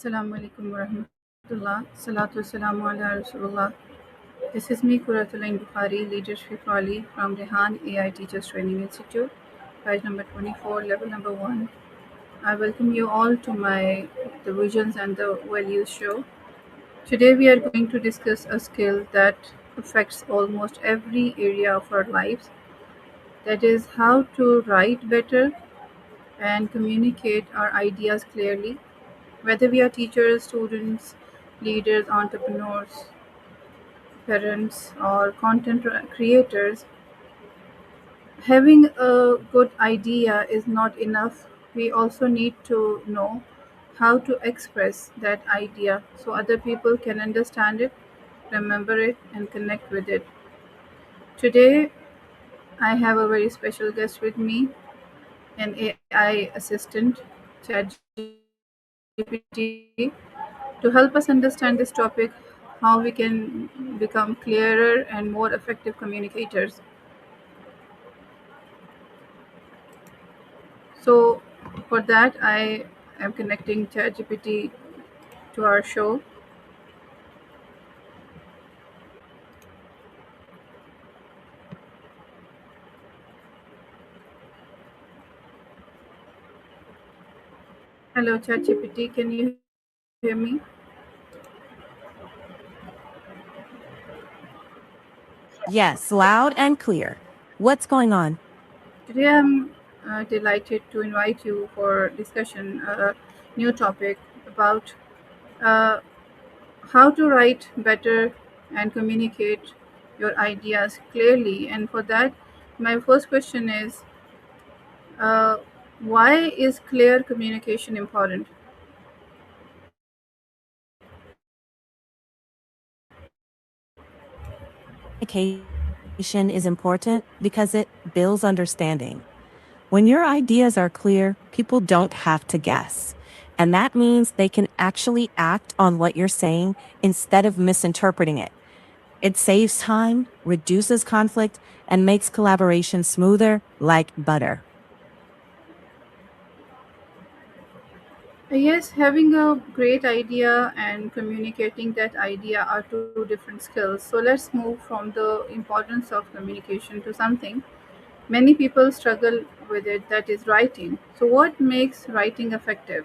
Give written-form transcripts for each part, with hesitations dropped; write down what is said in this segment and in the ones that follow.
Assalamu alaikum warahmatullah. Salatu wassalamu ala Rasulullah. This is me, Kuratulain Bukhari, Leadership Ali from Rehan AI Teachers Training Institute, batch number 24, level number 1. I welcome you all to my The Visions and the Values show. Today we are going to discuss a skill that affects almost every area of our lives. That is how to write better and communicate our ideas clearly. Whether we are teachers, students, leaders, entrepreneurs, parents, or content creators, having a good idea is not enough. We also need to know how to express that idea so other people can understand it, remember it, and connect with it. Today, I have a very special guest with me, an AI assistant, ChatGPT, to help us understand this topic, how we can become clearer and more effective communicators. So, for that, I am connecting ChatGPT to our show. Hello, ChatGPT, can you hear me? Yes, loud and clear. What's going on? Today, I'm delighted to invite you for discussion a new topic about uh, how to write better and communicate your ideas clearly. And for that, my first question is, uh, why is clear communication important? Communication is important because it builds understanding. When your ideas are clear, people don't have to guess. And that means they can actually act on what you're saying instead of misinterpreting it. It saves time, reduces conflict, and makes collaboration smoother like butter. Yes, having a great idea and communicating that idea are two different skills. So let's move from the importance of communication to something many people struggle with it, that is writing. So, what makes writing effective?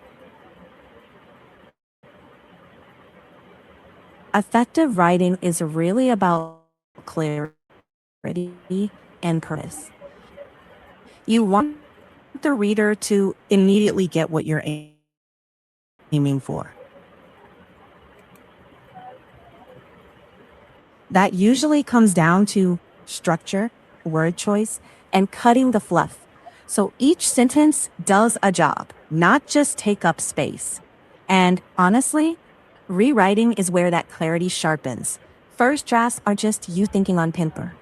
Effective writing is really about clarity and purpose. You want the reader to immediately get what you're aiming for. That usually comes down to structure, word choice, and cutting the fluff. So each sentence does a job, not just take up space. And honestly, rewriting is where that clarity sharpens. First drafts are just you thinking on paper.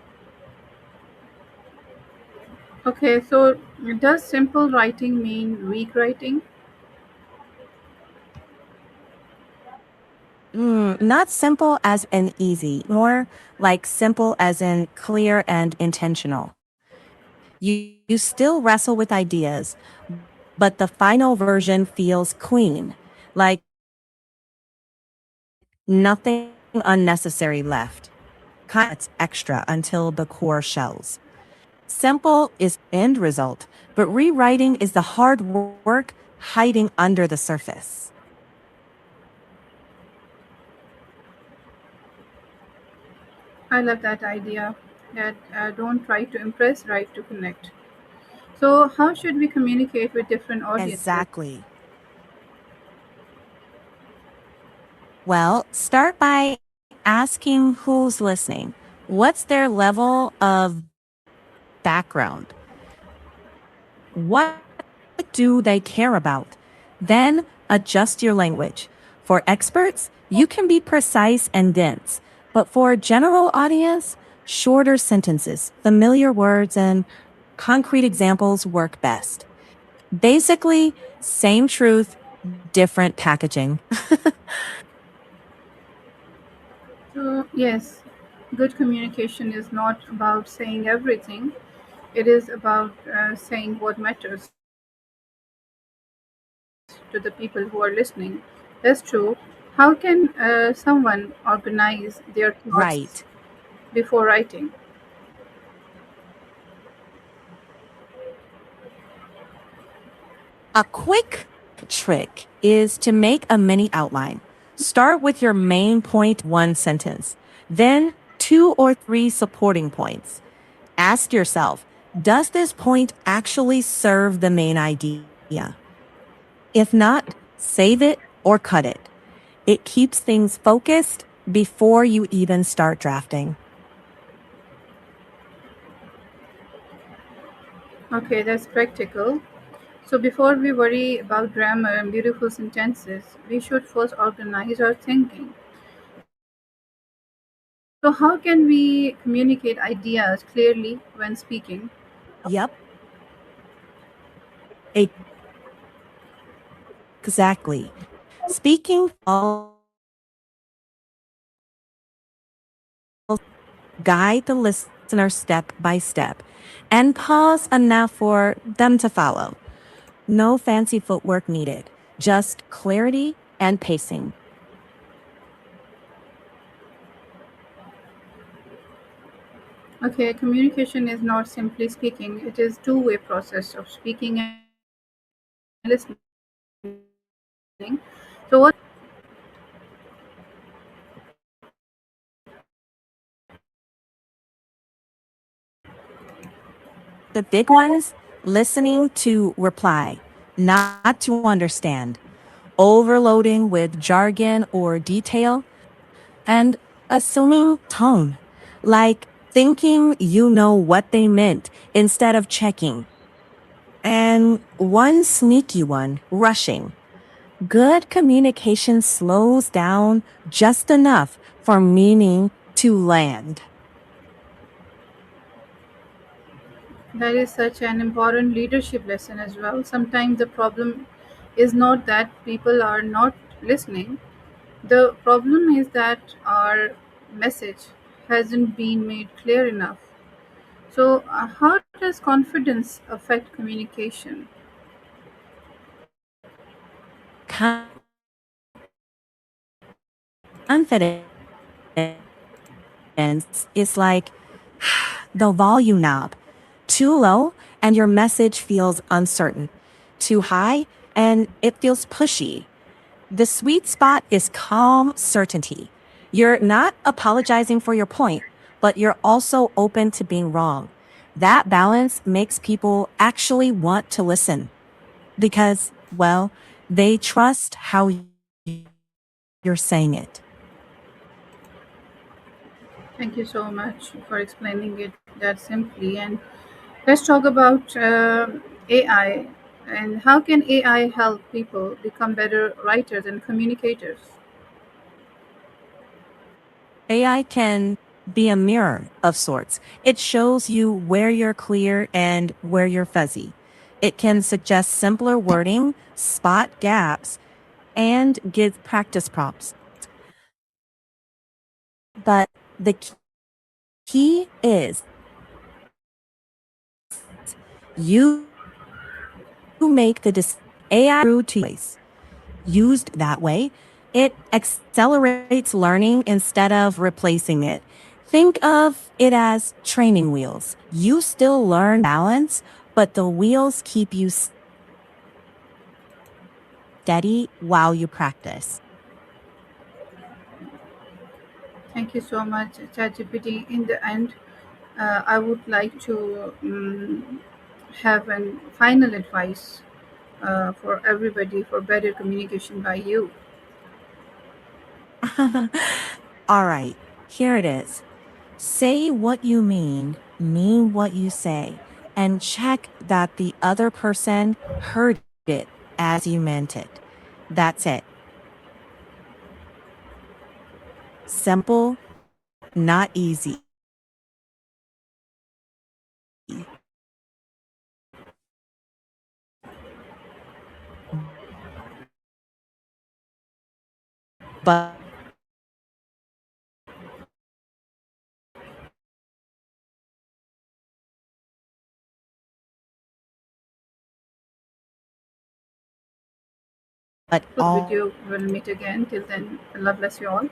Okay, so does simple writing mean weak writing? Not simple as in easy, more like simple as in clear and intentional. You still wrestle with ideas, but the final version feels clean, like nothing unnecessary left. Kind of extra until the core shells. Simple is end result, but rewriting is the hard work hiding under the surface. I love that idea that don't try to impress, write to connect. So, how should we communicate with different audiences? Exactly. Well, start by asking who's listening. What's their level of background? What do they care about? Then adjust your language. For experts, you can be precise and dense, but for a general audience, shorter sentences, familiar words, and concrete examples work best. Basically, same truth, different packaging. So, yes, good communication is not about saying everything, it is about saying what matters to the people who are listening. That's true. How can someone organize their thoughts Right. before writing? A quick trick is to make a mini outline. Start with your main point, one sentence, then two or three supporting points. Ask yourself, does this point actually serve the main idea? If not, save it or cut it. It keeps things focused before you even start drafting. Okay, that's practical. So before we worry about grammar and beautiful sentences, we should first organize our thinking. So how can we communicate ideas clearly when speaking? Yep, exactly. Speaking follows, guide the listener step by step, and pause enough for them to follow. No fancy footwork needed, just clarity and pacing. Okay, communication is not simply speaking, it is two-way process of speaking and listening. So what The big ones, listening to reply, not to understand, overloading with jargon or detail, and assuming tone, like thinking you know what they meant instead of checking. And one sneaky one, rushing. Good communication slows down just enough for meaning to land. that is such an important leadership lesson as well. Sometimes the problem is not that people are not listening. The problem is that our message hasn't been made clear enough. So, how does confidence affect communication? Confidence is like the volume knob. Too low, and your message feels uncertain. Too high, and it feels pushy. The sweet spot is calm certainty. You're not apologizing for your point, but you're also open to being wrong. That balance makes people actually want to listen because, well, they trust how you're saying it. Thank you so much for explaining it that simply. And let's talk about AI and how can AI help people become better writers and communicators? AI can be a mirror of sorts. It shows you where you're clear and where you're fuzzy. It can suggest simpler wording, spot gaps, and give practice prompts. But the key is you make the AI through to voice. Used that way, it accelerates learning instead of replacing it. Think of it as training wheels. You still learn balance, but the wheels keep you steady while you practice. Thank you so much, ChatGPT. In the end, I would like to have a final advice for everybody for better communication by you. All right, here it is. Say what you mean what you say, and check that the other person heard it as you meant it. That's it. Simple, not easy, but but for the video. We'll meet again. Till then, Allah bless you all.